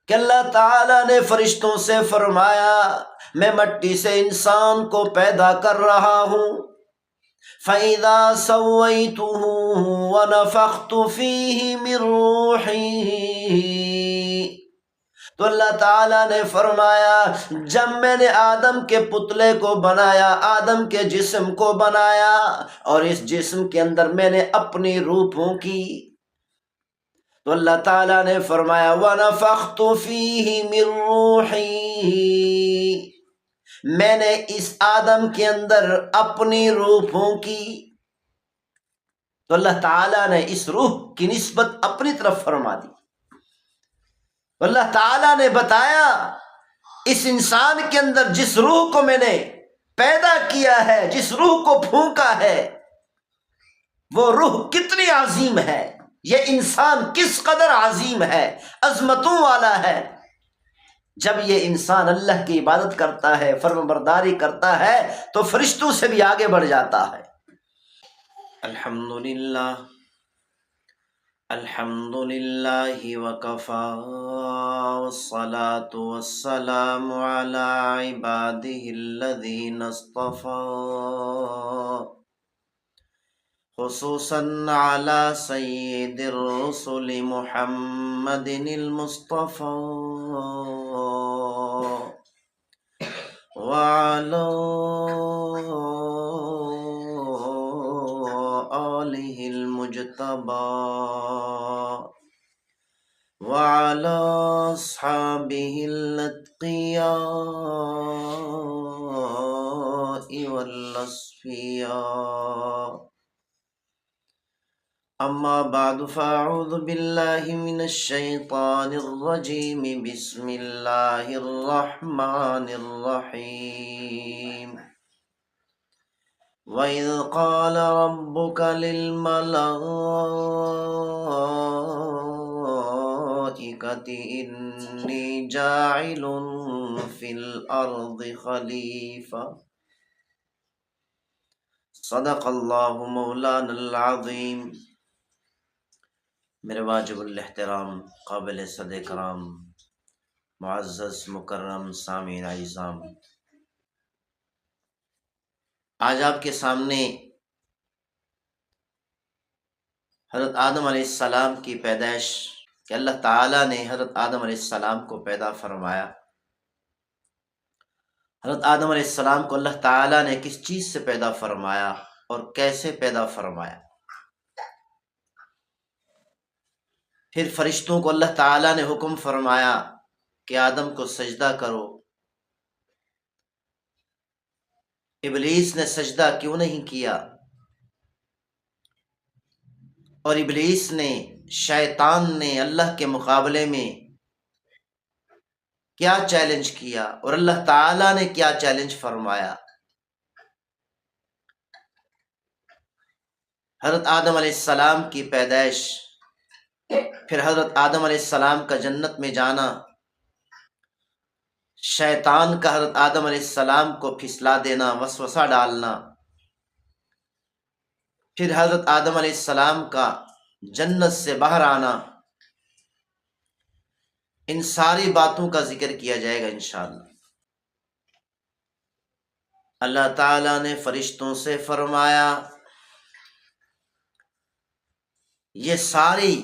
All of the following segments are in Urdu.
کہ اللہ تعالیٰ نے فرشتوں سے فرمایا میں مٹی سے انسان کو پیدا کر رہا ہوں، فَإِذَا سَوَّيْتُهُ وَنَفَخْتُ فِيهِ مِن رُّوحِي، تو اللہ تعالیٰ نے فرمایا جب میں نے آدم کے پتلے کو بنایا، آدم کے جسم کو بنایا، اور اس جسم کے اندر میں نے اپنی روح پھونکی، تو اللہ تعالیٰ نے فرمایا وَنَفَخْتُ فِيهِ مِن رُّوحِي، میں نے اس آدم کے اندر اپنی روح پھونکی، تو اللہ تعالیٰ نے اس روح کی نسبت اپنی طرف فرما دی۔ اللہ تعالیٰ نے بتایا اس انسان کے اندر جس روح کو میں نے پیدا کیا ہے، جس روح کو پھونکا ہے، وہ روح کتنی عظیم ہے، یہ انسان کس قدر عظیم ہے، عظمتوں والا ہے۔ جب یہ انسان اللہ کی عبادت کرتا ہے، فرمانبرداری کرتا ہے، تو فرشتوں سے بھی آگے بڑھ جاتا ہے۔ الحمدللہ الحمدللہ وکفی والصلاة والسلام علی عبادہ الذین اصطفی، خصوصاً علی سید الرسل محمد المصطفى وعلى آلہ المجتبى وعلى أصحابه الأتقياء والأصفياء، أما بعد فأعوذ بالله من الشيطان الرجيم، بسم الله الرحمن الرحيم، وَإِذْ قَالَ رَبُّكَ لِلْمَلَائِكَةِ إِنِّي جَاعِلٌ فِي الْأَرْضِ خَلِيفَةً، صدق اللہ مولانا العظیم۔ میرے واجب الاحترام، قابل صد کرام، معزز مکرم سامعین اعظام، آج آپ کے سامنے حضرت آدم علیہ السلام کی پیدائش، کہ اللہ تعالیٰ نے حضرت آدم علیہ السلام کو پیدا فرمایا۔ حضرت آدم علیہ السلام کو اللہ تعالیٰ نے کس چیز سے پیدا فرمایا اور کیسے پیدا فرمایا؟ پھر فرشتوں کو اللہ تعالیٰ نے حکم فرمایا کہ آدم کو سجدہ کرو۔ ابلیس نے سجدہ کیوں نہیں کیا؟ اور ابلیس نے، شیطان نے اللہ کے مقابلے میں کیا چیلنج کیا، اور اللہ تعالیٰ نے کیا چیلنج فرمایا؟ حضرت آدم علیہ السلام کی پیدائش، پھر حضرت آدم علیہ السلام کا جنت میں جانا، شیطان کا حضرت آدم علیہ السلام کو پھسلا دینا، وسوسہ ڈالنا، پھر حضرت آدم علیہ السلام کا جنت سے باہر آنا، ان ساری باتوں کا ذکر کیا جائے گا انشاءاللہ۔ اللہ تعالیٰ نے فرشتوں سے فرمایا، یہ ساری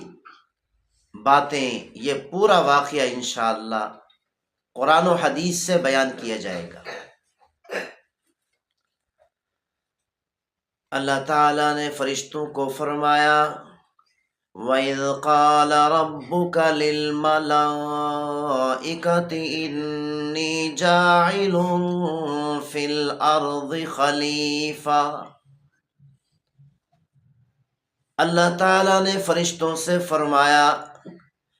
باتیں، یہ پورا واقعہ انشاءاللہ قرآن و حدیث سے بیان کیا جائے گا۔ اللہ تعالیٰ نے فرشتوں کو فرمایا وَإِذْ قَالَ رَبُّكَ لِلْمَلَائِكَةِ إِنِّي جَاعِلٌ فِي الْأَرْضِ خَلِيفَةً، اللہ تعالیٰ نے فرشتوں سے فرمایا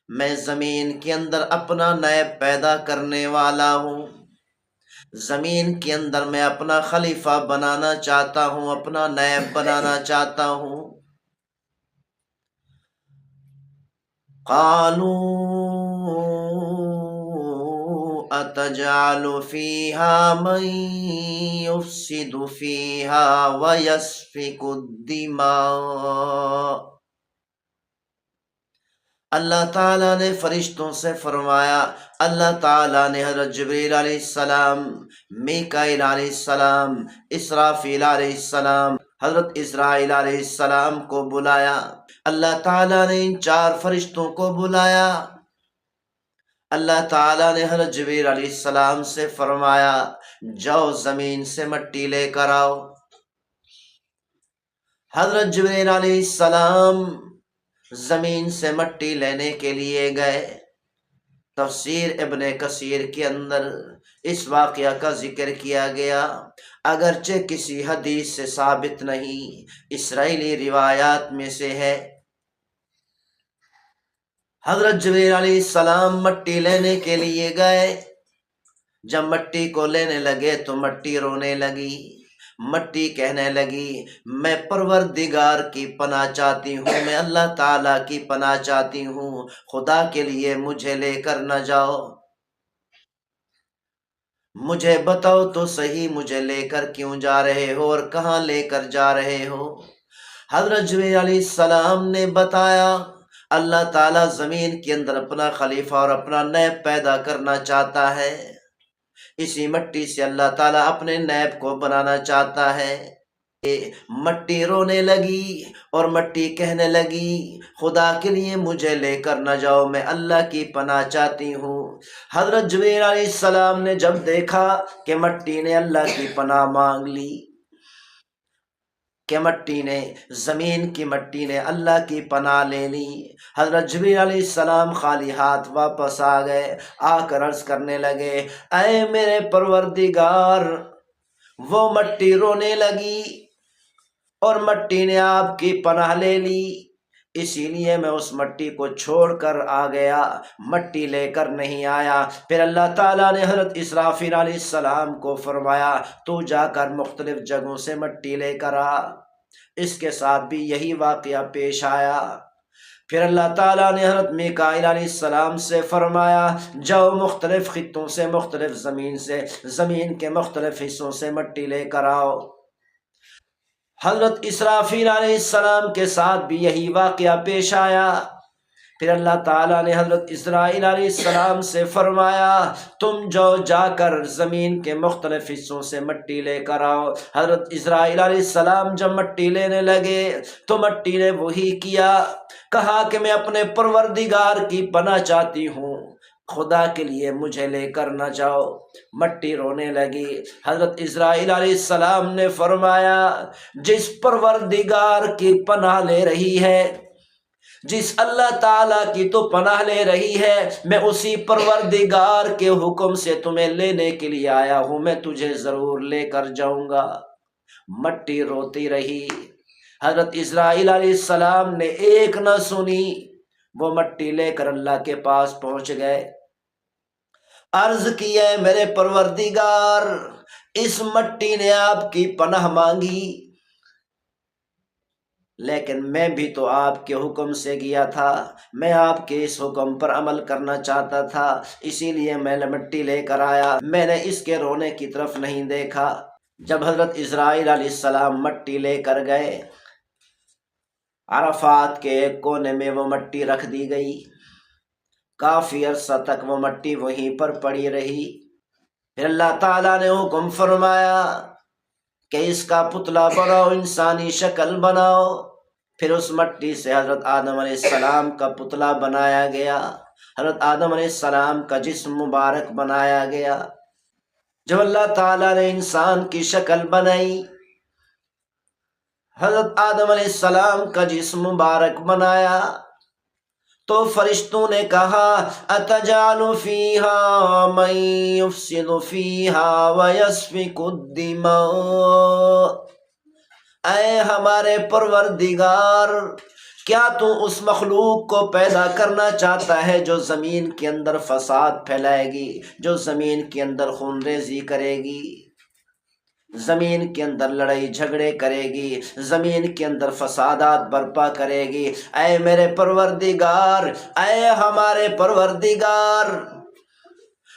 میں زمین کے اندر اپنا نائب پیدا کرنے والا ہوں، زمین کے اندر میں اپنا خلیفہ بنانا چاہتا ہوں، اپنا نائب بنانا چاہتا ہوں۔ قالوا اتجعل فيها من يفسد فيها ويسفك الدماء، اللہ تعالیٰ نے فرشتوں سے فرمایا، اللہ تعالیٰ نے حضرت جبریل علیہ السلام، میکائیل علیہ السلام، اسرافیل علیہ السلام، حضرت اسرائیل علیہ السلام کو بلایا۔ اللہ تعالیٰ نے ان 4 فرشتوں کو بلایا۔ اللہ تعالیٰ نے حضرت جبریل علیہ السلام سے فرمایا، جاؤ زمین سے مٹی لے کر آؤ۔ حضرت جبریل علیہ السلام زمین سے مٹی لینے کے لیے گئے۔ تفسیر ابن کثیر کے اندر اس واقعہ کا ذکر کیا گیا، اگرچہ کسی حدیث سے ثابت نہیں، اسرائیلی روایات میں سے ہے۔ حضرت جبریل علیہ السلام مٹی لینے کے لیے گئے۔ جب مٹی کو لینے لگے تو مٹی رونے لگی، مٹی کہنے لگی، میں پروردگار کی پناہ چاہتی ہوں، میں اللہ تعالیٰ کی پناہ چاہتی ہوں، خدا کے لیے مجھے لے کر نہ جاؤ، مجھے بتاؤ تو صحیح، مجھے لے کر کیوں جا رہے ہو اور کہاں لے کر جا رہے ہو؟ حضرت جبریل علیہ السلام نے بتایا، اللہ تعالیٰ زمین کے اندر اپنا خلیفہ اور اپنا نیب پیدا کرنا چاہتا ہے، اسی مٹی سے اللہ تعالیٰ اپنے نیب کو بنانا چاہتا ہے۔ مٹی رونے لگی اور مٹی کہنے لگی، خدا کے لیے مجھے لے کر نہ جاؤ، میں اللہ کی پناہ چاہتی ہوں۔ حضرت جبریل علیہ السلام نے جب دیکھا کہ مٹی نے اللہ کی پناہ مانگ لی، کہ مٹی نے، زمین کی مٹی نے اللہ کی پناہ لے لی، حضرت جبریل علیہ السلام خالی ہاتھ واپس آ گئے۔ آ کر عرض کرنے لگے، اے میرے پروردگار، وہ مٹی رونے لگی اور مٹی نے آپ کی پناہ لے لی، اسی لیے میں اس مٹی کو چھوڑ کر آ گیا، مٹی لے کر نہیں آیا۔ پھر اللہ تعالیٰ نے حضرت اسرافیل علیہ السلام کو فرمایا، تو جا کر مختلف جگہوں سے مٹی لے کر آ۔ اس کے ساتھ بھی یہی واقعہ پیش آیا۔ پھر اللہ تعالیٰ نے حضرت میکائیل علیہ السلام سے فرمایا، جاؤ مختلف خطوں سے، مختلف زمین کے مختلف حصوں سے مٹی لے کر آؤ۔ حضرت اسرافیل علیہ السلام کے ساتھ بھی یہی واقعہ پیش آیا۔ پھر اللہ تعالیٰ نے حضرت اسرائیل علیہ السلام سے فرمایا، تم جا کر زمین کے مختلف حصوں سے مٹی لے کر آؤ۔ حضرت اسرائیل علیہ السلام جب مٹی لینے لگے تو مٹی نے وہی کیا، کہا کہ میں اپنے پروردگار کی پناہ چاہتی ہوں، خدا کے لیے مجھے لے کر نہ جاؤ۔ مٹی رونے لگی۔ حضرت اسرائیل علیہ السلام نے فرمایا، جس پروردگار کی پناہ لے رہی ہے، جس اللہ تعالیٰ کی تو پناہ لے رہی ہے، میں اسی پروردگار کے حکم سے تمہیں لینے کے لیے آیا ہوں، میں تجھے ضرور لے کر جاؤں گا۔ مٹی روتی رہی۔ حضرت اسرائیل علیہ السلام نے ایک نہ سنی، وہ مٹی لے کر اللہ کے پاس پہنچ گئے۔ عرض کی، ہے میرے پروردگار، اس مٹی نے آپ کی پناہ مانگی، لیکن میں بھی تو آپ کے حکم سے گیا تھا، میں آپ کے اس حکم پر عمل کرنا چاہتا تھا، اسی لیے میں نے مٹی لے کر آیا، میں نے اس کے رونے کی طرف نہیں دیکھا۔ جب حضرت اسرائیل علیہ السلام مٹی لے کر گئے، عرفات کے ایک کونے میں وہ مٹی رکھ دی گئی، کافی عرصہ تک وہ مٹی وہیں پر پڑی رہی۔ پھر اللہ تعالیٰ نے حکم فرمایا کہ اس کا پتلا بناؤ، انسانی شکل بناؤ۔ پھر اس مٹی سے حضرت آدم علیہ السلام کا پتلا بنایا گیا، حضرت آدم علیہ السلام کا جسم مبارک بنایا گیا۔ جب اللہ تعالیٰ نے انسان کی شکل بنائی، حضرت آدم علیہ السلام کا جسم مبارک بنایا، تو فرشتوں نے کہا، اتجعل فیہا من یفسد فیہا ویسفک الدماء، اے ہمارے پروردگار، کیا تو اس مخلوق کو پیدا کرنا چاہتا ہے جو زمین کے اندر فساد پھیلائے گی، جو زمین کے اندر خون ریزی کرے گی، زمین کے اندر لڑائی جھگڑے کرے گی، زمین کے اندر فسادات برپا کرے گی؟ اے میرے پروردگار، اے ہمارے پروردگار،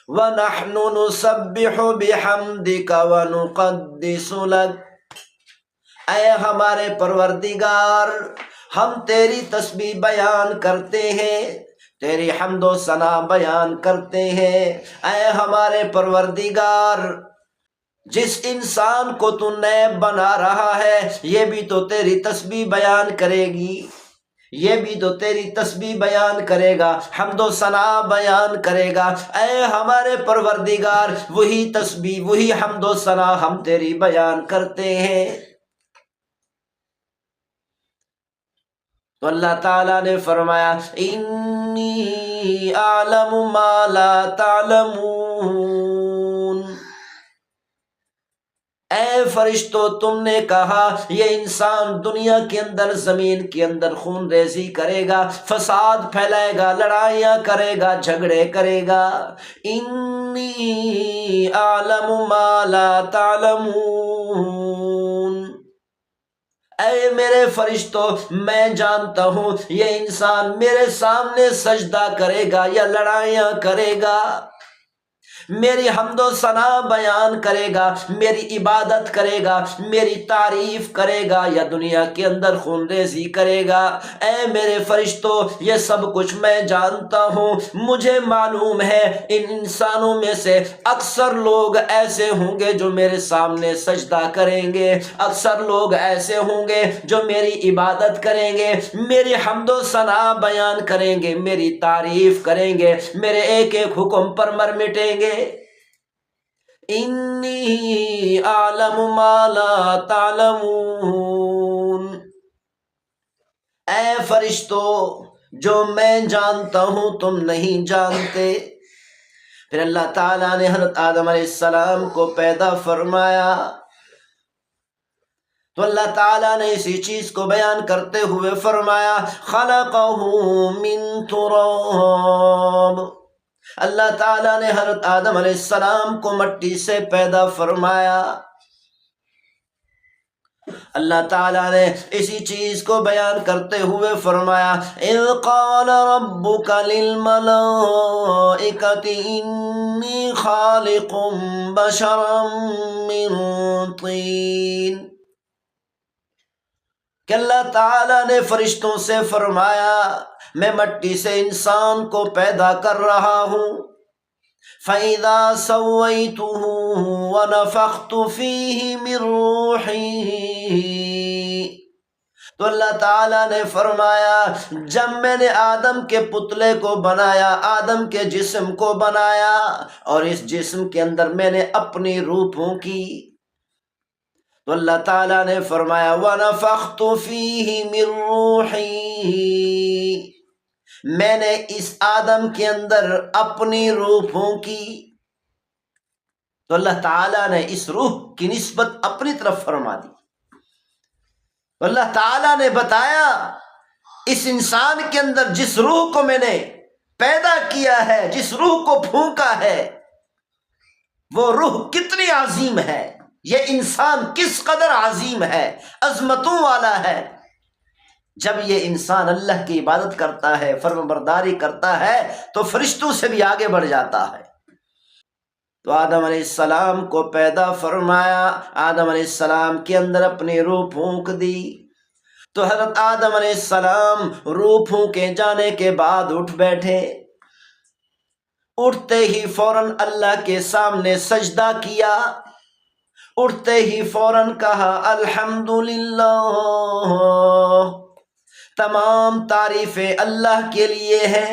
وَنَحْنُ نُسَبِّحُ بِحَمْدِكَ وَنُقَدِّسُ لَكَ، اے ہمارے پروردگار، ہم تیری تسبیح بیان کرتے ہیں، تیری حمد و ثنا بیان کرتے ہیں۔ اے ہمارے پروردگار، جس انسان کو تو نیب بنا رہا ہے یہ بھی تو تیری تسبیح بیان کرے گی، یہ بھی تو تیری تسبیح بیان کرے گا، حمد و ثنا بیان کرے گا۔ اے ہمارے پروردگار، وہی تسبیح وہی حمد و ثنا ہم تیری بیان کرتے ہیں۔ تو اللہ تعالیٰ نے فرمایا انی اعلم ما لا تعلمون۔ اے فرشتوں، تم نے کہا یہ انسان دنیا کے اندر، زمین کے اندر خون ریزی کرے گا، فساد پھیلائے گا، لڑائیاں کرے گا، جھگڑے کرے گا۔ انی اعلم ما لا تعلمون۔ اے میرے فرشتوں، میں جانتا ہوں یہ انسان میرے سامنے سجدہ کرے گا یا لڑائیاں کرے گا، میری حمد و ثنا بیان کرے گا، میری عبادت کرے گا، میری تعریف کرے گا یا دنیا کے اندر خون ریزی کرے گا۔ اے میرے فرشتوں، یہ سب کچھ میں جانتا ہوں، مجھے معلوم ہے ان انسانوں میں سے اکثر لوگ ایسے ہوں گے جو میرے سامنے سجدہ کریں گے، اکثر لوگ ایسے ہوں گے جو میری عبادت کریں گے، میری حمد و ثنا بیان کریں گے، میری تعریف کریں گے، میرے ایک ایک حکم پر مر مٹیں گے۔ انی اعلم ما لا تعلمون۔ اے فرشتوں، جو میں جانتا ہوں تم نہیں جانتے۔ پھر اللہ تعالیٰ نے حضرت آدم علیہ السلام کو پیدا فرمایا، تو اللہ تعالیٰ نے اسی چیز کو بیان کرتے ہوئے فرمایا خلقہ من تراب۔ اللہ تعالیٰ نے حضرت آدم علیہ السلام کو مٹی سے پیدا فرمایا۔ اللہ تعالیٰ نے اسی چیز کو بیان کرتے ہوئے فرمایا اذ قال ربک للملائکۃ انی خالق بشرا من طین، کہ اللہ تعالیٰ نے فرشتوں سے فرمایا میں مٹی سے انسان کو پیدا کر رہا ہوں، فَإِذَا سَوَّيْتُهُ وَنَفَخْتُ فِيهِ مِن رُّوحِي، تو اللہ تعالیٰ نے فرمایا جب میں نے آدم کے پتلے کو بنایا، آدم کے جسم کو بنایا اور اس جسم کے اندر میں نے اپنی روح پھونکی، تو اللہ تعالیٰ نے فرمایا وَنَفَخْتُ فِيهِ مِن رُّوحِي، میں نے اس آدم کے اندر اپنی روح پھونکی۔ تو اللہ تعالیٰ نے اس روح کی نسبت اپنی طرف فرما دی۔ تو اللہ تعالیٰ نے بتایا اس انسان کے اندر جس روح کو میں نے پیدا کیا ہے، جس روح کو پھونکا ہے، وہ روح کتنی عظیم ہے، یہ انسان کس قدر عظیم ہے، عظمتوں والا ہے۔ جب یہ انسان اللہ کی عبادت کرتا ہے، فرمان برداری کرتا ہے، تو فرشتوں سے بھی آگے بڑھ جاتا ہے۔ تو آدم علیہ السلام کو پیدا فرمایا، آدم علیہ السلام کے اندر اپنی روح پھونک دی، تو حضرت آدم علیہ السلام روح پھونکے جانے کے بعد اٹھ بیٹھے، اٹھتے ہی فوراً اللہ کے سامنے سجدہ کیا، اٹھتے ہی فوراً کہا الحمدللہ، تمام تعریفیں اللہ کے لیے ہے۔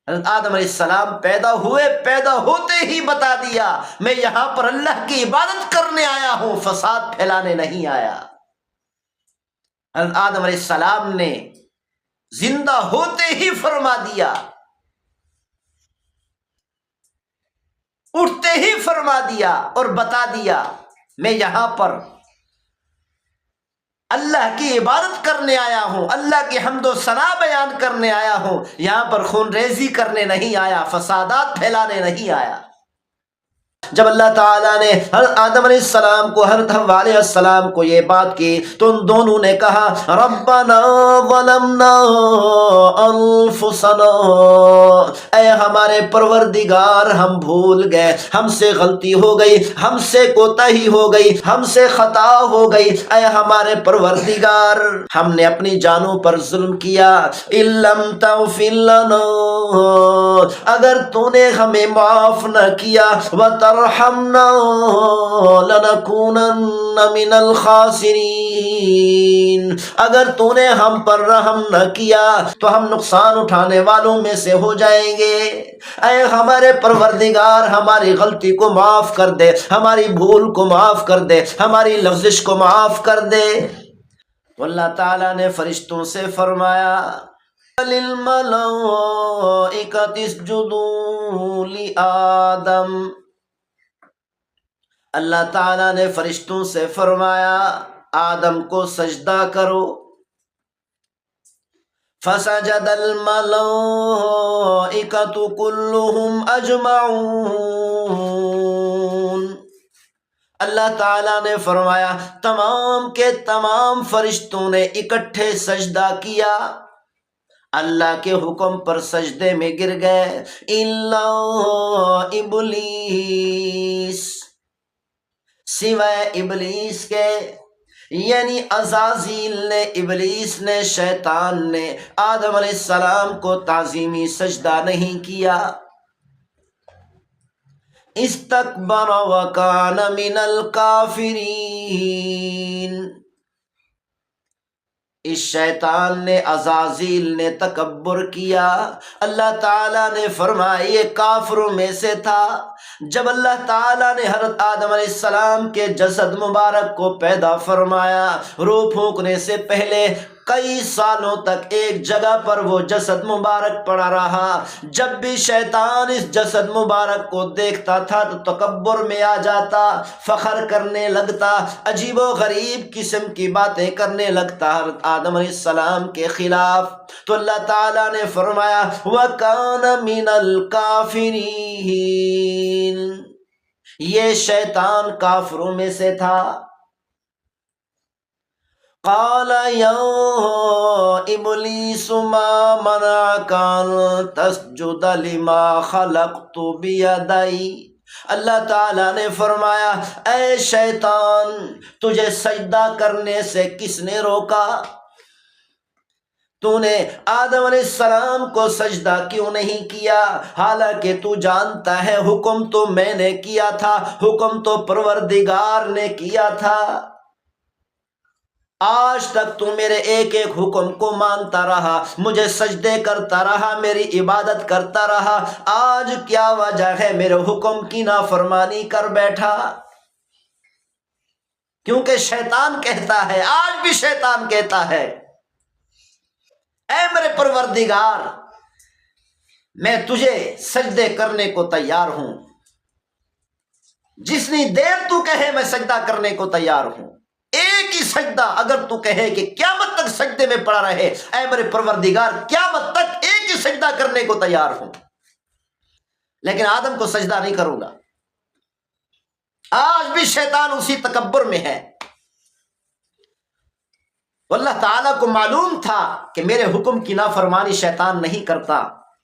حضرت آدم علیہ السلام پیدا ہوئے، پیدا ہوتے ہی بتا دیا میں یہاں پر اللہ کی عبادت کرنے آیا ہوں، فساد پھیلانے نہیں آیا۔ حضرت آدم علیہ السلام نے زندہ ہوتے ہی فرما دیا، اٹھتے ہی فرما دیا اور بتا دیا میں یہاں پر اللہ کی عبادت کرنے آیا ہوں، اللہ کی حمد و ثنا بیان کرنے آیا ہوں، یہاں پر خون ریزی کرنے نہیں آیا، فسادات پھیلانے نہیں آیا۔ جب اللہ تعالیٰ نے حضرت آدم علیہ السلام کو حضرت حوا علیہ السلام کو یہ بات کی تو ان دونوں نے کہا ربنا ظلمنا انفسنا، اے ہمارے پروردگار ہم بھول گئے، ہم سے غلطی ہو گئی، ہم سے کوتاہی ہو گئی، ہم سے خطا ہو گئی، اے ہمارے پروردگار ہم نے اپنی جانوں پر ظلم کیا، اِلَّمْ تَغْفِرْ لَنَا، اگر تو نے ہمیں معاف نہ کیا، وَتَرْحَمْنَا لَنَكُونَنَّ مِنَ الْخَاسِرِينَ، اگر تو نے ہم پر رحم نہ کیا تو ہم نقصان اٹھانے والوں میں سے ہو جائیں گے۔ اے ہمارے پروردگار ہماری غلطی کو معاف کر دے، ہماری بھول کو معاف کر دے، ہماری لغزش کو معاف کر دے۔ تو اللہ تعالیٰ نے فرشتوں سے فرمایا لِلْمَلَائِكَةِ اسْجُدُوا لِآدَمَ، اللہ تعالیٰ نے فرشتوں سے فرمایا آدم کو سجدہ کرو۔ فَسَجَدَ الْمَلَائِكَةُ كُلُّهُمْ أَجْمَعُونَ، اللہ تعالیٰ نے فرمایا تمام کے تمام فرشتوں نے اکٹھے سجدہ کیا، اللہ کے حکم پر سجدے میں گر گئے، الا ابلیس، سوائے ابلیس کے، یعنی عزازیل نے، ابلیس نے، شیطان نے آدم علیہ السلام کو تعظیمی سجدہ نہیں کیا۔ استکبر وکان من الکافرین، اس شیطان نے، عزازیل نے تکبر کیا۔ اللہ تعالیٰ نے فرمایا یہ کافروں میں سے تھا۔ جب اللہ تعالیٰ نے حضرت آدم علیہ السلام کے جسد مبارک کو پیدا فرمایا، روح پھونکنے سے پہلے کئی سالوں تک ایک جگہ پر وہ جسد مبارک پڑا رہا۔ جب بھی شیطان اس جسد مبارک کو دیکھتا تھا تو تکبر میں آ جاتا، فخر کرنے لگتا، عجیب و غریب قسم کی باتیں کرنے لگتا حضرت آدم علیہ السلام کے خلاف۔ تو اللہ تعالیٰ نے فرمایا وَكَانَ مِنَ الْكَافِرِينَ، یہ شیطان کافروں میں سے تھا۔ قال یا ابلیس ما منعک ان تسجد لما خلقت بیدی، اللہ تعالیٰ نے فرمایا اے شیطان تجھے سجدہ کرنے سے کس نے روکا؟ تو نے آدم علیہ السلام کو سجدہ کیوں نہیں کیا؟ حالانکہ تو جانتا ہے حکم تو میں نے کیا تھا، حکم تو پروردگار نے کیا تھا۔ آج تک تو میرے ایک ایک حکم کو مانتا رہا، مجھے سجدے کرتا رہا، میری عبادت کرتا رہا، آج کیا وجہ ہے میرے حکم کی نافرمانی کر بیٹھا؟ کیونکہ شیطان کہتا ہے، آج بھی شیطان کہتا ہے اے میرے پروردگار میں تجھے سجدے کرنے کو تیار ہوں، جتنی دیر تو کہے میں سجدہ کرنے کو تیار ہوں، ایک ہی سجدہ اگر تو کہے کہ قیامت تک سجدے میں پڑا رہے، اے میرے پروردگار قیامت تک ایک ہی سجدہ کرنے کو تیار ہوں، لیکن آدم کو سجدہ نہیں کروں گا۔ آج بھی شیطان اسی تکبر میں ہے۔ اللہ تعالیٰ کو معلوم تھا کہ میرے حکم کی نافرمانی شیطان نہیں کرتا،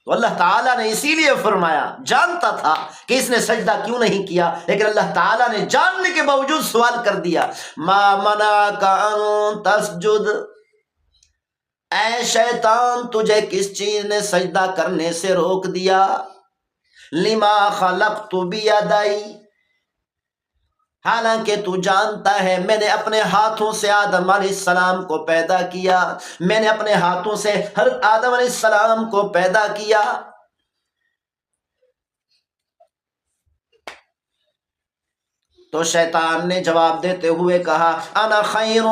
تو اللہ تعالیٰ نے اسی لیے فرمایا، جانتا تھا کہ اس نے سجدہ کیوں نہیں کیا، لیکن اللہ تعالیٰ نے جاننے کے باوجود سوال کر دیا ما منعک ان تسجد، اے شیطان تجھے کس چیز نے سجدہ کرنے سے روک دیا؟ لما خلقت بیدی، حالانکہ تو جانتا ہے میں نے اپنے ہاتھوں سے آدم علیہ السلام کو پیدا کیا، میں نے اپنے ہاتھوں سے حضرت آدم علیہ السلام کو پیدا کیا۔ تو شیطان نے جواب دیتے ہوئے کہا انا خیر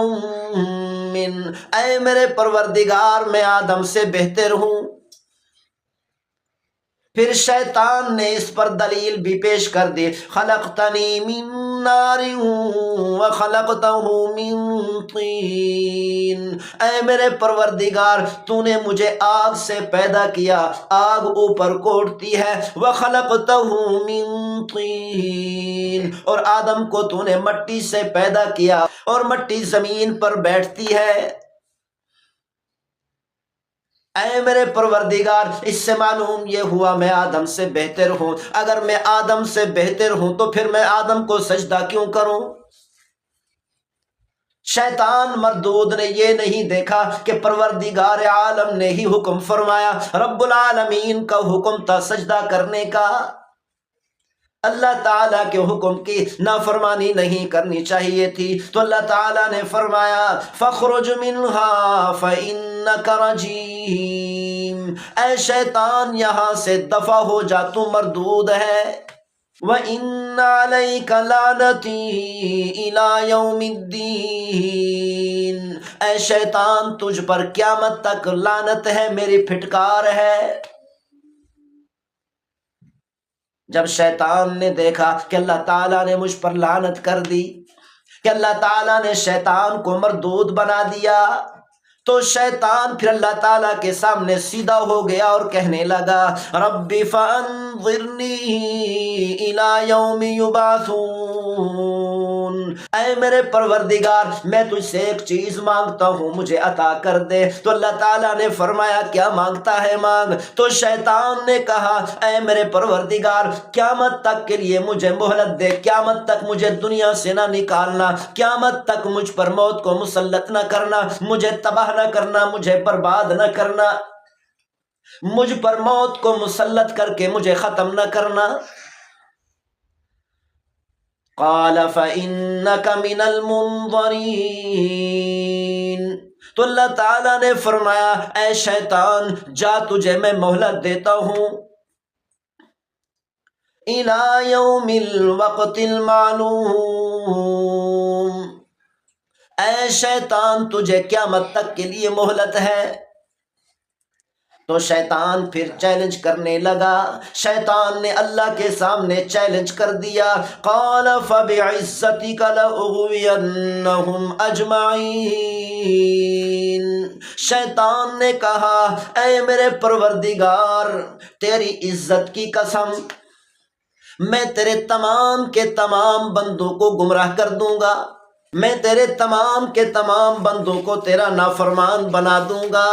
من، اے میرے پروردگار میں آدم سے بہتر ہوں۔ پھر شیطان نے اس پر دلیل بھی پیش کر دی خلقتنی من نار وخلقته من طین، اے میرے پروردگار تو نے مجھے آگ سے پیدا کیا، آگ اوپر کو اٹھتی ہے، وخلقته من طین، اور آدم کو تو نے مٹی سے پیدا کیا اور مٹی زمین پر بیٹھتی ہے۔ اے میرے پروردگار، اس سے معلوم یہ ہوا میں آدم سے بہتر ہوں، اگر میں آدم سے بہتر ہوں تو پھر میں آدم کو سجدہ کیوں کروں؟ شیطان مردود نے یہ نہیں دیکھا کہ پروردگار عالم نے ہی حکم فرمایا، رب العالمین کا حکم تھا سجدہ کرنے کا، اللہ تعالیٰ کے حکم کی نافرمانی نہیں کرنی چاہیے تھی، تو اللہ تعالیٰ نے فرمایا فَاخْرُجْ مِنْهَا فَإِنَّكَ رَجِيمٌ، اے شیطان یہاں سے دفع ہو جا، تو مردود ہے، وَإِنَّ عَلَيْكَ لَعْنَتِي إِلَى يَوْمِ الدِّينِ، اے شیطان تجھ پر قیامت تک لعنت ہے، میری پھٹکار ہے۔ جب شیطان نے دیکھا کہ اللہ تعالیٰ نے مجھ پر لعنت کر دی، کہ اللہ تعالیٰ نے شیطان کو مردود بنا دیا، تو شیطان پھر اللہ تعالیٰ کے سامنے سیدھا ہو گیا اور کہنے لگا رب فانظرنی الی یوم یبعثون، اے میرے پروردگار میں تجھ سے ایک چیز مانگتا ہوں، مجھے عطا کر دے۔ تو اللہ تعالیٰ نے فرمایا کیا مانگتا ہے مانگ، تو شیطان نے کہا اے میرے پروردگار قیامت تک کے لیے مجھے مہلت دے، قیامت تک مجھے دنیا سے نہ نکالنا، قیامت تک مجھ پر موت کو مسلط نہ کرنا، مجھے تباہ نہ کرنا، مجھے برباد نہ کرنا، مجھ پر موت کو مسلط کر کے مجھے ختم نہ کرنا۔ قال فإنك من المنظرين، تو اللہ تعالیٰ نے فرمایا اے شیطان جا تجھے میں مہلت دیتا ہوں، إلى يوم الوقت المعلوم، اے شیطان تجھے قیامت تک کے لیے مہلت ہے۔ تو شیطان پھر چیلنج کرنے لگا، شیطان نے اللہ کے سامنے چیلنج کر دیا، قال فبعزتك لأغوینہم اجمعین، شیطان نے کہا اے میرے پروردگار تیری عزت کی قسم میں تیرے تمام کے تمام بندوں کو گمراہ کر دوں گا، میں تیرے تمام کے تمام بندوں کو تیرا نافرمان بنا دوں گا،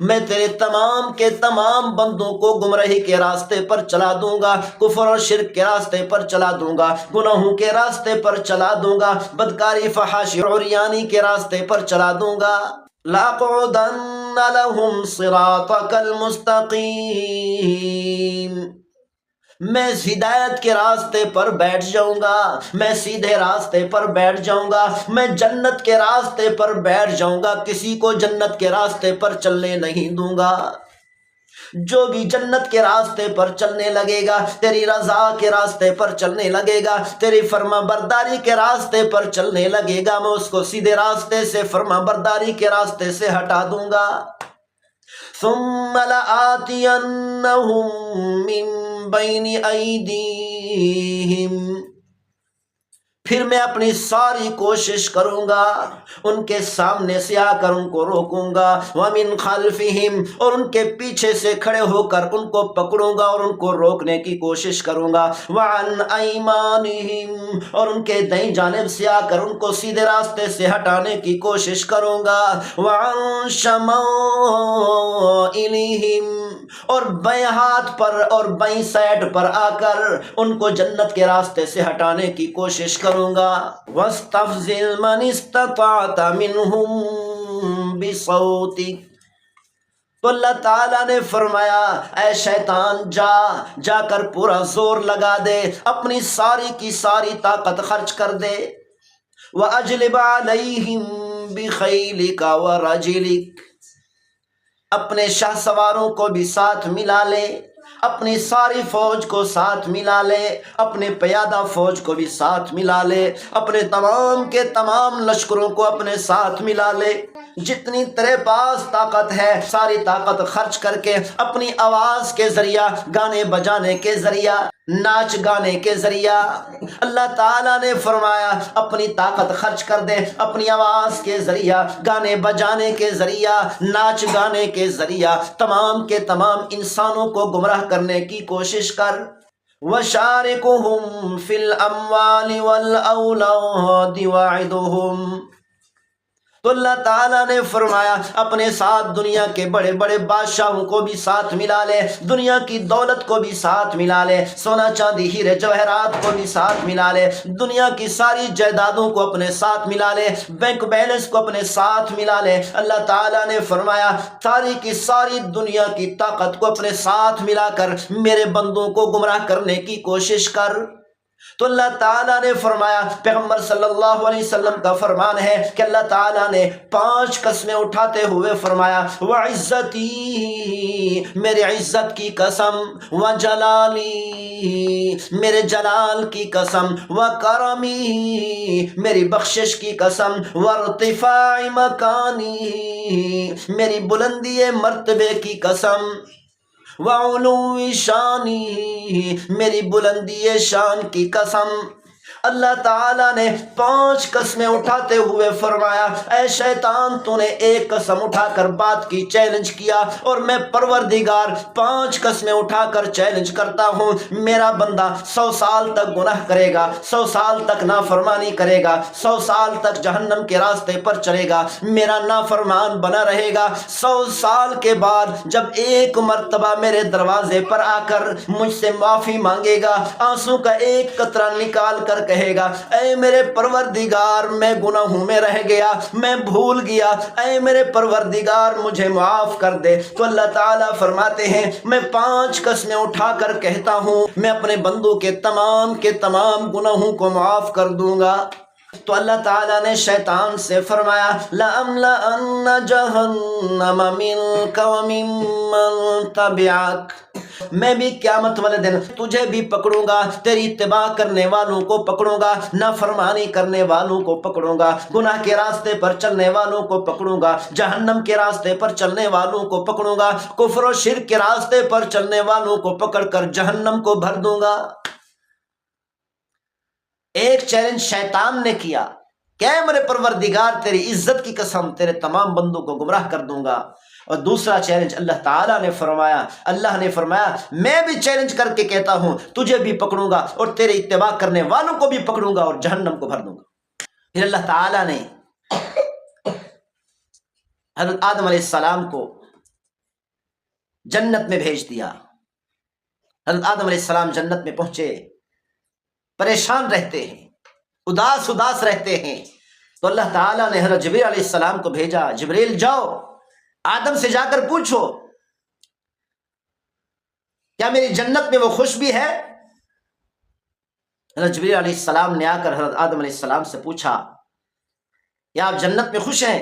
میں تیرے تمام کے تمام بندوں کو گمراہی کے راستے پر چلا دوں گا، کفر اور شرک کے راستے پر چلا دوں گا، گناہوں کے راستے پر چلا دوں گا، بدکاری فحاشی اور عریانی کے راستے پر چلا دوں گا۔ لَأَقْعُدَنَّ لَهُمْ صِرَاطَكَ الْمُسْتَقِيمَ، میں ہدایت کے راستے پر بیٹھ جاؤں گا، میں سیدھے راستے پر بیٹھ جاؤں گا، میں جنت کے راستے پر بیٹھ جاؤں گا، کسی کو جنت کے راستے پر چلنے نہیں دوں گا۔ جو بھی جنت کے راستے پر چلنے لگے گا، تیری رضا کے راستے پر چلنے لگے گا، تیری فرما برداری کے راستے پر چلنے لگے گا، میں اس کو سیدھے راستے سے فرما برداری کے راستے سے ہٹا دوں گا۔ ثم لآتینہم من بین ایدیہم، پھر میں اپنی ساری کوشش کروں گا ان کے سامنے سے آ کر ان کو روکوں گا، وَمِنْ خَلْفِهِمْ، اور ان کے پیچھے سے کھڑے ہو کر ان کو پکڑوں گا اور ان کو روکنے کی کوشش کروں گا، وَعَنْ أَيْمَانِهِمْ، اور ان کے دائیں جانب سے آ کر ان کو سیدھے راستے سے ہٹانے کی کوشش کروں گا، وَعَنْ شَمَائِلِهِمْ، اور بائیں ہاتھ پر اور بائیں سائڈ پر آ کر ان کو جنت کے راستے سے ہٹانے کی کوشش کروں گا۔ وَاسْتَفْزِلْ مَنِ اسْتَطَعْتَ مِنْهُمْ بِصَوْتِكَ، تو اللہ تعالیٰ نے فرمایا اے شیطان جا کر پورا زور لگا دے، اپنی ساری کی ساری طاقت خرچ کر دے، وَأَجْلِبْ عَلَيْهِمْ بِخَيْلِكَ وَرَجِلِكَ، اپنے شاہ سواروں کو بھی ساتھ ملا لے، اپنی ساری فوج کو ساتھ ملا لے، اپنے پیادہ فوج کو بھی ساتھ ملا لے، اپنے تمام کے تمام لشکروں کو اپنے ساتھ ملا لے، جتنی تیرے پاس طاقت ہے ساری طاقت خرچ کر کے اپنی آواز کے ذریعہ، گانے بجانے کے ذریعہ ناچ گانے کے ذریعہ اللہ تعالیٰ نے فرمایا اپنی طاقت خرچ کر دے، اپنی آواز کے ذریعہ، گانے بجانے کے ذریعہ، ناچ گانے کے ذریعہ تمام کے تمام انسانوں کو گمراہ کرنے کی کوشش کر۔ وَشَارِكُهُمْ فِي الْأَمْوَالِ وَالْأَوْلَادِ وَعِدُهُمْ۔ تو اللہ تعالیٰ نے فرمایا اپنے ساتھ دنیا کے بڑے بڑے بادشاہوں کو بھی ساتھ ملا لے، دنیا کی دولت کو بھی ساتھ ملا لے، سونا چاندی ہیرے جواہرات کو بھی ساتھ ملا لے، دنیا کی ساری جائیدادوں کو اپنے ساتھ ملا لے، بینک بیلنس کو اپنے ساتھ ملا لے۔ اللہ تعالیٰ نے فرمایا ساری کی ساری دنیا کی طاقت کو اپنے ساتھ ملا کر میرے بندوں کو گمراہ کرنے کی کوشش کر۔ تو اللہ تعالیٰ نے فرمایا، پیغمبر صلی اللہ علیہ وسلم کا فرمان ہے کہ اللہ تعالیٰ نے 5 قسمیں اٹھاتے ہوئے فرمایا، وَعِزَّتِي، میرے عزت کی قسم، وَجَلَالِي، میرے جلال کی قسم، وَكَرَمِي، میری بخشش کی قسم، وَارْتِفَاعِ مَكَانِي، میری بلندی مرتبے کی قسم، وَعُلُوِّ شَانِي، میری بلندی شان کی قسم۔ اللہ تعالیٰ نے 5 قسمیں اٹھاتے ہوئے فرمایا، اے شیطان تو نے ایک قسم اٹھا کر بات کی، چیلنج کیا، اور میں پروردگار 5 قسمیں اٹھا کر چیلنج کرتا ہوں، میرا بندہ 100 سال تک گناہ کرے گا، 100 سال تک نافرمانی کرے گا، 100 سال تک جہنم کے راستے پر چلے گا، میرا نافرمان بنا رہے گا، 100 سال کے بعد جب ایک مرتبہ میرے دروازے پر آ کر مجھ سے معافی مانگے گا، آنسوں کا ایک قطرہ نکال کر کہے گا، اے میرے پروردگار میں گناہوں میں رہ گیا، میں بھول گیا، اے میرے پروردگار مجھے معاف کر دے، تو اللہ تعالیٰ فرماتے ہیں میں 5 قسمیں اٹھا کر کہتا ہوں میں اپنے بندوں کے تمام گناہوں کو معاف کر دوں گا۔ تو اللہ تعالیٰ نے شیطان سے فرمایا، لَأَمْلَأَنَّ جَهَنَّمَ مِنْكَ وَمِمَّنْ تَبِعَكَ، میں بھی قیامت والے دن تجھے بھی پکڑوں گا، تیری اتباع کرنے والوں کو پکڑوں گا، نافرمانی کرنے والوں کو پکڑوں گا، گناہ کے راستے پر چلنے والوں کو پکڑوں گا، جہنم کے راستے پر چلنے والوں کو پکڑوں گا، کفر و شرک کے راستے پر چلنے والوں کو پکڑ کر جہنم کو بھر دوں گا۔ ایک چیلنج شیطان نے کیا کہ اے میرے پروردگار تیری عزت کی قسم تیرے تمام بندوں کو گمراہ کر دوں گا، اور دوسرا چیلنج اللہ تعالیٰ نے فرمایا، اللہ نے فرمایا میں بھی چیلنج کر کے کہتا ہوں تجھے بھی پکڑوں گا اور تیرے اتباع کرنے والوں کو بھی پکڑوں گا اور جہنم کو بھر دوں گا۔ پھر اللہ تعالیٰ نے حضرت آدم علیہ السلام کو جنت میں بھیج دیا۔ حضرت آدم علیہ السلام جنت میں پہنچے، پریشان رہتے ہیں، اداس رہتے ہیں، تو اللہ تعالیٰ نے حضرت جبریل علیہ السلام کو بھیجا، جبریل جاؤ آدم سے جا کر پوچھو کیا میری جنت میں وہ خوش بھی ہے۔ حضرت جبریل علیہ السلام نے آ کر حضرت آدم علیہ السلام سے پوچھا کیا آپ جنت میں خوش ہیں؟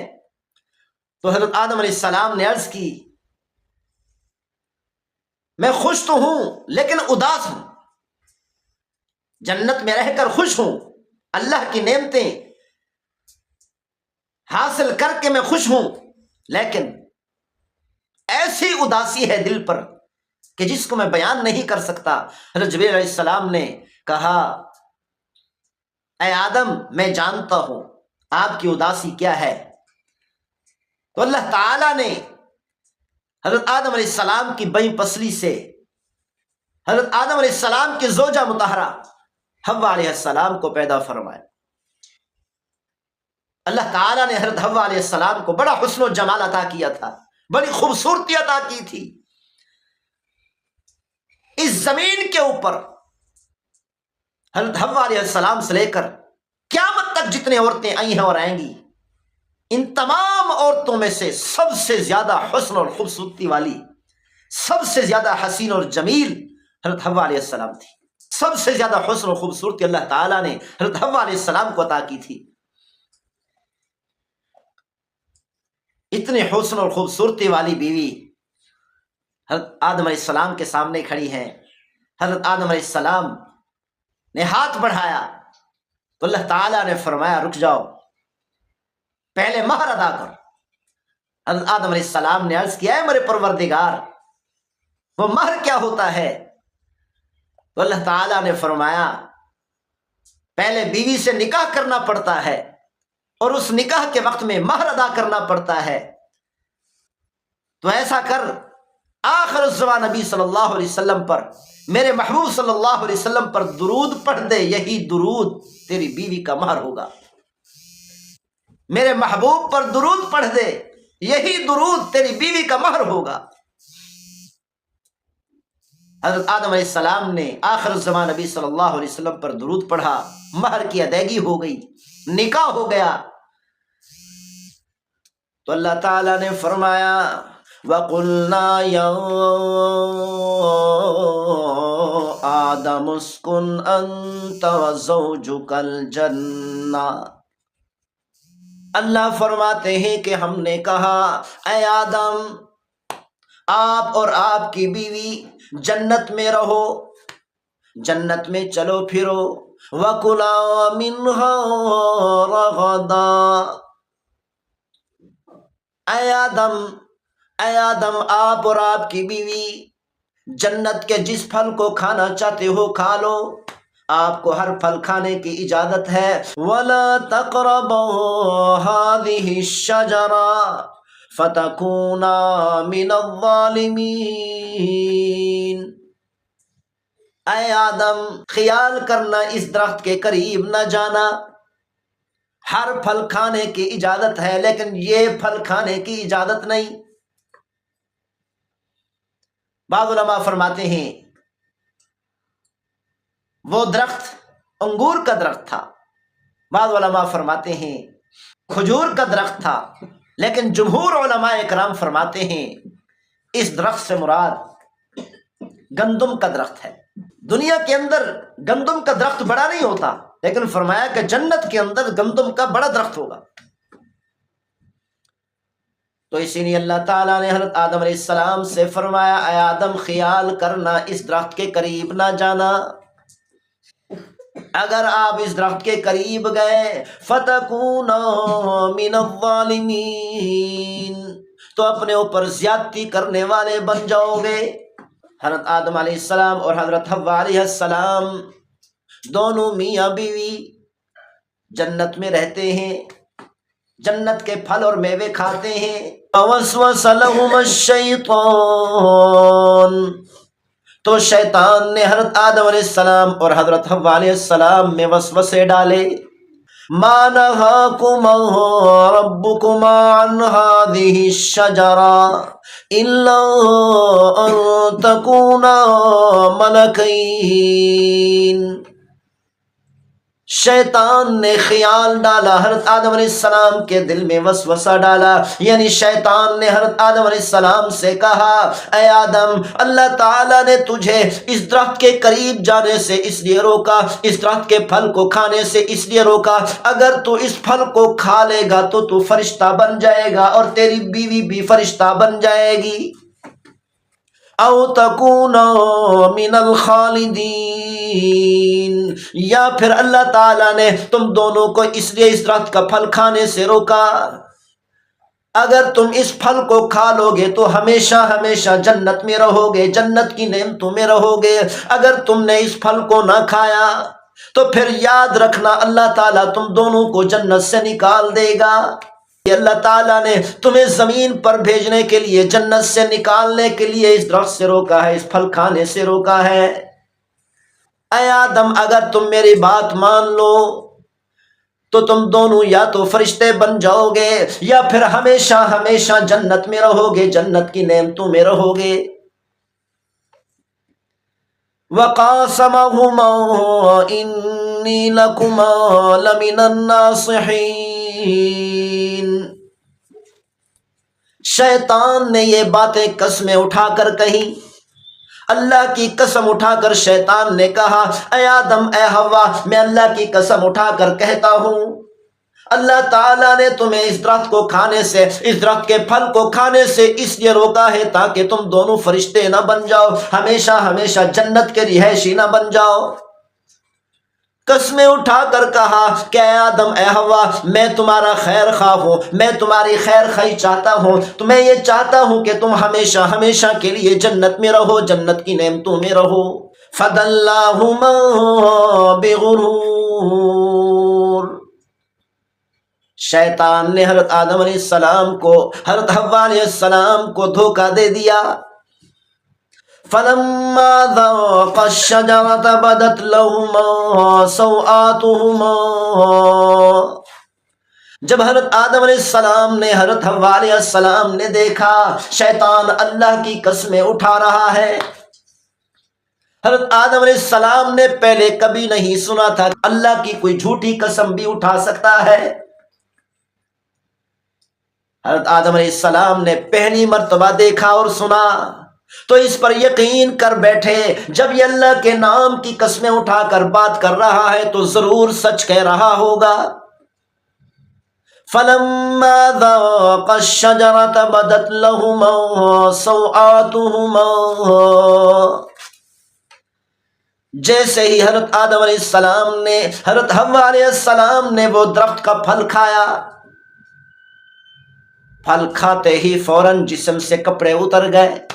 تو حضرت آدم علیہ السلام نے عرض کی میں خوش تو ہوں لیکن اداس ہوں، جنت میں رہ کر خوش ہوں، اللہ کی نعمتیں حاصل کر کے میں خوش ہوں، لیکن ایسی اداسی ہے دل پر کہ جس کو میں بیان نہیں کر سکتا۔ حضرت جبریل علیہ السلام نے کہا اے آدم میں جانتا ہوں آپ کی اداسی کیا ہے۔ تو اللہ تعالیٰ نے حضرت آدم علیہ السلام کی بائیں پسلی سے حضرت آدم علیہ السلام کی زوجہ مطہرہ حوا علیہ السلام کو پیدا فرمایا۔ اللہ تعالیٰ نے حضرت حوا علیہ السلام کو بڑا حسن و جمال عطا کیا تھا، بڑی خوبصورتی عطا کی تھی۔ اس زمین کے اوپر حضرت حوا علیہ السلام سے لے کر قیامت تک جتنے عورتیں آئی ہیں اور آئیں گی، ان تمام عورتوں میں سے سب سے زیادہ حسن اور خوبصورتی والی، سب سے زیادہ حسین اور جمیل حضرت حوا علیہ السلام تھی۔ سب سے زیادہ حسن اور خوبصورتی اللہ تعالیٰ نے حضرت حوا علیہ السلام کو عطا کی تھی۔ اتنے حسن اور خوبصورتی والی بیوی حضرت آدم علیہ السلام کے سامنے کھڑی ہیں۔ حضرت آدم علیہ السلام نے ہاتھ بڑھایا تو اللہ تعالیٰ نے فرمایا رک جاؤ، پہلے مہر ادا کر۔ حضرت آدم علیہ السلام نے عرض کیا ہے میرے پروردگار وہ مہر کیا ہوتا ہے؟ تو اللہ تعالیٰ نے فرمایا پہلے بیوی سے نکاح کرنا پڑتا ہے اور اس نکاح کے وقت میں مہر ادا کرنا پڑتا ہے، تو ایسا کر آخر الزمان نبی صلی اللہ علیہ وسلم پر، میرے محبوب صلی اللہ علیہ وسلم پر درود پڑھ دے، یہی درود تیری بیوی کا مہر ہوگا۔ میرے محبوب پر درود پڑھ دے، یہی درود تیری بیوی کا مہر ہوگا۔ حضرت آدم علیہ السلام نے آخر الزمان نبی صلی اللہ علیہ وسلم پر درود پڑھا، مہر کی ادائیگی ہو گئی، نکاح ہو گیا۔ تو اللہ تعالیٰ نے فرمایا وَقُلْنَا يَا آدَمُ اسْكُنْ أَنْتَ وَزَوْجُكَ الْجَنَّةَ۔ اللہ فرماتے ہیں کہ ہم نے کہا اے آدم، آپ اور آپ کی بیوی جنت میں رہو، جنت میں چلو پھرو، وَكُلَا مِنْهَا رَغَدًا۔ اے آدم آپ اور آپ کی بیوی جنت کے جس پھل کو کھانا چاہتے ہو کھا لو، آپ کو ہر پھل کھانے کی اجازت ہے۔ وَلَا تَقْرَبُوا هَٰذِهِ الشَّجَرَةَ فَتَكُونَا مِنَ الظَّالِمِينَ۔ اے آدم خیال کرنا اس درخت کے قریب نہ جانا، ہر پھل کھانے کی اجازت ہے لیکن یہ پھل کھانے کی اجازت نہیں۔ بعض علماء فرماتے ہیں وہ درخت انگور کا درخت تھا، بعض علماء فرماتے ہیں کھجور کا درخت تھا، لیکن جمہور علماء اکرام فرماتے ہیں اس درخت سے مراد گندم کا درخت ہے۔ دنیا کے اندر گندم کا درخت بڑا نہیں ہوتا، لیکن فرمایا کہ جنت کے اندر گندم کا بڑا درخت ہوگا۔ تو اسی لیے اللہ تعالیٰ نے حضرت آدم علیہ السلام سے فرمایا اے آدم خیال کرنا اس درخت کے قریب نہ جانا، اگر آپ اس درخت کے قریب گئے فَتَكُونَا مِنَ الظَّالِمِينَ، تو اپنے اوپر زیادتی کرنے والے بن جاؤ گے۔ حضرت آدم علیہ السلام اور حضرت حوا علیہ السلام دونوں میاں بیوی جنت میں رہتے ہیں، جنت کے پھل اور میوے کھاتے ہیں۔ فَوَسْوَسَ لَهُمَا الشَّيْطَانُ، تو شیطان نے حضرت آدم علیہ السلام اور حضرت حوا علیہ السلام میں وسوسے ڈالے۔ مَا نَهَاكُمَا رَبُّكُمَا عَنْ هَٰذِهِ الشَّجَرَةِ إِلَّا أَن تَكُونَا مَلَكَيْنِ۔ شیطان نے خیال ڈالا، حضرت آدم علیہ السلام کے دل میں وسوسہ ڈالا، یعنی شیطان نے حضرت آدم علیہ السلام سے کہا اے آدم اللہ تعالیٰ نے تجھے اس درخت کے قریب جانے سے اس لیے روکا، اس درخت کے پھل کو کھانے سے اس لیے روکا، اگر تو اس پھل کو کھا لے گا تو تو فرشتہ بن جائے گا اور تیری بیوی بھی فرشتہ بن جائے گی، او تکونا من الخالدین، یا پھر اللہ تعالیٰ نے تم دونوں کو اس لیے اس درخت کا پھل کھانے سے روکا، اگر تم اس پھل کو کھا لو گے تو ہمیشہ ہمیشہ جنت میں رہو گے، جنت کی نعمتوں میں رہو گے، اگر تم نے اس پھل کو نہ کھایا تو پھر یاد رکھنا اللہ تعالیٰ تم دونوں کو جنت سے نکال دے گا۔ کہ اللہ تعالیٰ نے تمہیں زمین پر بھیجنے کے لیے، جنت سے نکالنے کے لیے اس درخت سے روکا ہے، اس پھل کھانے سے روکا ہے۔ اے آدم اگر تم میری بات مان لو تو تم دونوں یا تو فرشتے بن جاؤ گے یا پھر ہمیشہ ہمیشہ جنت میں رہو گے، جنت کی نعمتوں میں رہو گے۔ وَقَاسَمَهُمَا إِنِّي لَكُمَا لَمِنَ النَّاصِحِينَ، شیطان نے یہ باتیں قسمیں اٹھا کر کہیں، اللہ کی قسم اٹھا کر شیطان نے کہا اے آدم اے حوا میں اللہ کی قسم اٹھا کر کہتا ہوں اللہ تعالیٰ نے تمہیں اس درخت کو کھانے سے، اس درخت کے پھل کو کھانے سے اس لیے روکا ہے تاکہ تم دونوں فرشتے نہ بن جاؤ، ہمیشہ ہمیشہ جنت کے رہائشی نہ بن جاؤ۔ قسمیں اٹھا کر کہا کہ اے آدم اے حوا میں تمہارا خیر خواہ ہوں، میں تمہاری خیر خواہی چاہتا ہوں، تو میں یہ چاہتا ہوں کہ تم ہمیشہ ہمیشہ کے لیے جنت میں رہو، جنت کی نعمتوں میں رہو۔ فدلاہما بغرور، شیطان نے حضرت آدم علیہ السلام کو، حضرت حوا علیہ السلام کو دھوکہ دے دیا۔ فلما ذاقا الشجرة بدت لهما سوآتهما، جب حضرت آدم علیہ السلام نے حضرت حوا علیہ السلام نے دیکھا شیطان اللہ کی قسمیں اٹھا رہا ہے۔ حضرت آدم علیہ السلام نے پہلے کبھی نہیں سنا تھا اللہ کی کوئی جھوٹی قسم بھی اٹھا سکتا ہے۔ حضرت آدم علیہ السلام نے پہلی مرتبہ دیکھا اور سنا تو اس پر یقین کر بیٹھے جب یہ اللہ کے نام کی قسمیں اٹھا کر بات کر رہا ہے تو ضرور سچ کہہ رہا ہوگا۔ فلما ذاقا الشجرة بدت لهما سوآتهما، جیسے ہی حضرت آدم علیہ السلام نے، حضرت حوا علیہ السلام نے وہ درخت کا پھل کھایا، پھل کھاتے ہی فوراً جسم سے کپڑے اتر گئے،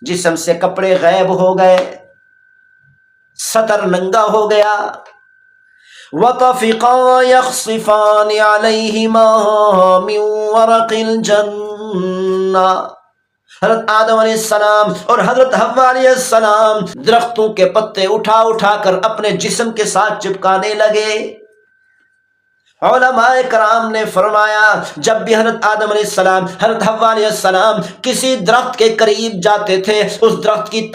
جسم سے کپڑے غائب ہو گئے، سطر ننگا ہو گیا۔ وَطَفِقَا يَخْصِفَانِ عَلَيْهِمَا مِنْ وَرَقِ الْجَنَّةِ، حضرت آدم علیہ السلام اور حضرت حوا علیہ السلام درختوں کے پتے اٹھا اٹھا کر اپنے جسم کے ساتھ چپکانے لگے۔ علماء کرام نے فرمایا جب بھی حضرت آدم علیہ السلام، حضرت حوا علیہ السلام کسی درخت کے قریب جاتے تھے اس درخت کی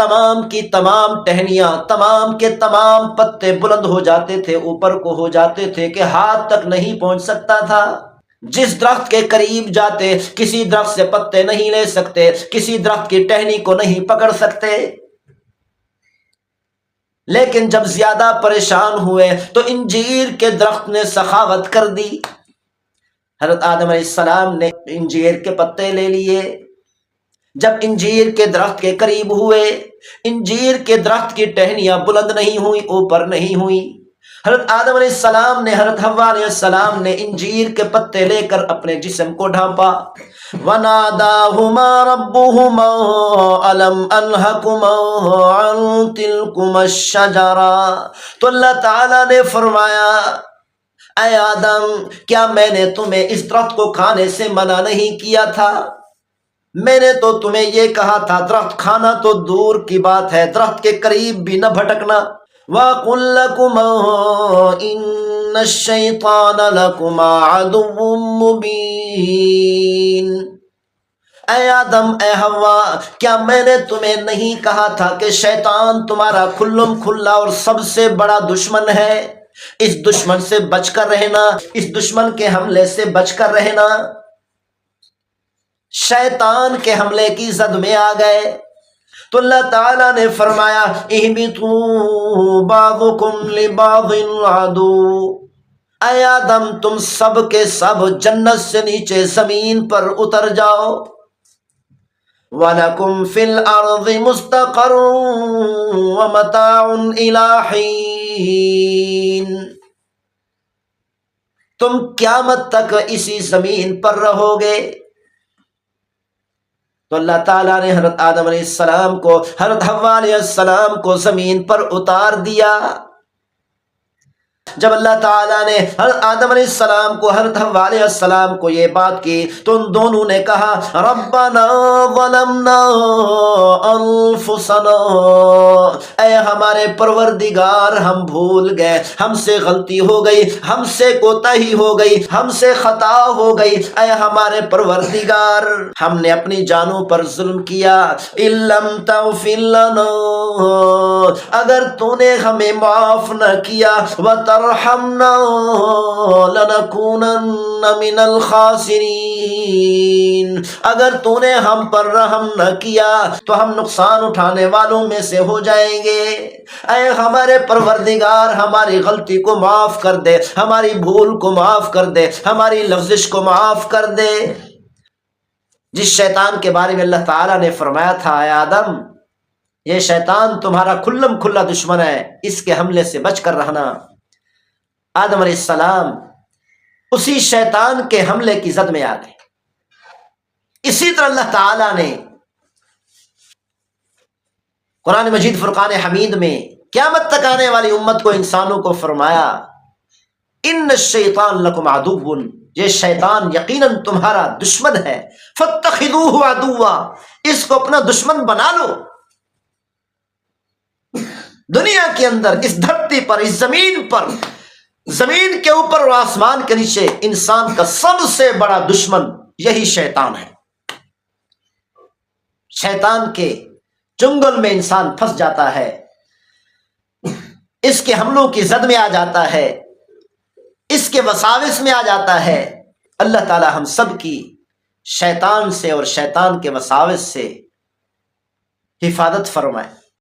تمام ٹہنیاں، تمام کے تمام پتے بلند ہو جاتے تھے، اوپر کو ہو جاتے تھے کہ ہاتھ تک نہیں پہنچ سکتا تھا۔ جس درخت کے قریب جاتے کسی درخت سے پتے نہیں لے سکتے، کسی درخت کی ٹہنی کو نہیں پکڑ سکتے۔ لیکن جب زیادہ پریشان ہوئے تو انجیر کے درخت نے سخاوت کر دی، حضرت آدم علیہ السلام نے انجیر کے پتے لے لیے۔ جب انجیر کے درخت کے قریب ہوئے، انجیر کے درخت کی ٹہنیاں بلند نہیں ہوئی، اوپر نہیں ہوئی۔ حضرت آدم علیہ السلام نے، حضرت حوا علیہ السلام نے انجیر کے پتے لے کر اپنے جسم کو ڈھانپا۔ وَنَادَاهُمَا رَبُّهُمَا أَلَمْ أَنْهَكُمَا عَنْ تِلْكُمَا الشَّجَرَةِ، تو اللہ تعالیٰ نے فرمایا اے آدم کیا میں نے تمہیں اس درخت کو کھانے سے منع نہیں کیا تھا؟ میں نے تو تمہیں یہ کہا تھا درخت کھانا تو دور کی بات ہے، درخت کے قریب بھی نہ بھٹکنا۔ وَقُلْ لَكُمَا إِنَّ الشَّيْطَانَ لَكُمَا عَدُوٌّ مُّبِينٌ، اے آدم اے حوا کیا میں نے تمہیں نہیں کہا تھا کہ شیطان تمہارا کھلم کھلا اور سب سے بڑا دشمن ہے؟ اس دشمن سے بچ کر رہنا، اس دشمن کے حملے سے بچ کر رہنا۔ شیطان کے حملے کی زد میں آ گئے تو اللہ تعالیٰ نے فرمایا اہبطوا بعضکم لبعض عدو، اے آدم تم سب کے سب جنت سے نیچے زمین پر اتر جاؤ۔ وَلَكُمْ فِي الْأَرْضِ مُسْتَقَرٌّ وَمَتَاعٌ إِلَىٰ حِينٍ، تم قیامت تک اسی زمین پر رہو گے۔ تو اللہ تعالیٰ نے حضرت آدم علیہ السلام کو، حضرت حوا علیہ السلام کو زمین پر اتار دیا۔ جب اللہ تعالیٰ نے حضرت آدم علیہ السلام کو، حضرت حوا علیہ السلام کو یہ بات کی تو ان دونوں نے کہا ربنا ظلمنا انفسنا، اے ہمارے پروردگار ہم بھول گئے، ہم سے غلطی ہو گئی، ہم سے کوتاہی ہو گئی، ہم سے خطا ہو گئی، اے ہمارے پروردگار ہم نے اپنی جانوں پر ظلم کیا۔ ان لم تغفر لنا، اگر تو نے ہمیں معاف نہ کیا، وترحمنا لنکونن من الخاسرین، اگر تو نے ہم پر رحم نہ کیا تو ہم نقصان اٹھانے والوں میں سے ہو جائیں گے۔ اے ہمارے پروردگار ہماری غلطی کو معاف کر دے، ہماری بھول کو معاف کر دے، ہماری لغزش کو معاف کر دے۔ جس شیطان کے بارے میں اللہ تعالیٰ نے فرمایا تھا اے آدم یہ شیطان تمہارا کھلم کھلا دشمن ہے، اس کے حملے سے بچ کر رہنا، آدم علیہ السلام اسی شیطان کے حملے کی زد میں آ گئے۔ اسی طرح اللہ تعالیٰ نے قرآن مجید فرقان حمید میں قیامت تک آنے والی امت کو، انسانوں کو فرمایا ان الشیطان لکم عدو، یہ شیطان یقیناً تمہارا دشمن ہے، فاتخذوہ عدوا، اس کو اپنا دشمن بنا لو۔ دنیا کے اندر، اس دھرتی پر، اس زمین پر، زمین کے اوپر اور آسمان کے نیچے انسان کا سب سے بڑا دشمن یہی شیطان ہے۔ شیطان کے چنگل میں انسان پھنس جاتا ہے، اس کے حملوں کی زد میں آ جاتا ہے، اس کے وساوس میں آ جاتا ہے۔ اللہ تعالی ہم سب کی شیطان سے اور شیطان کے وساوس سے حفاظت فرمائے۔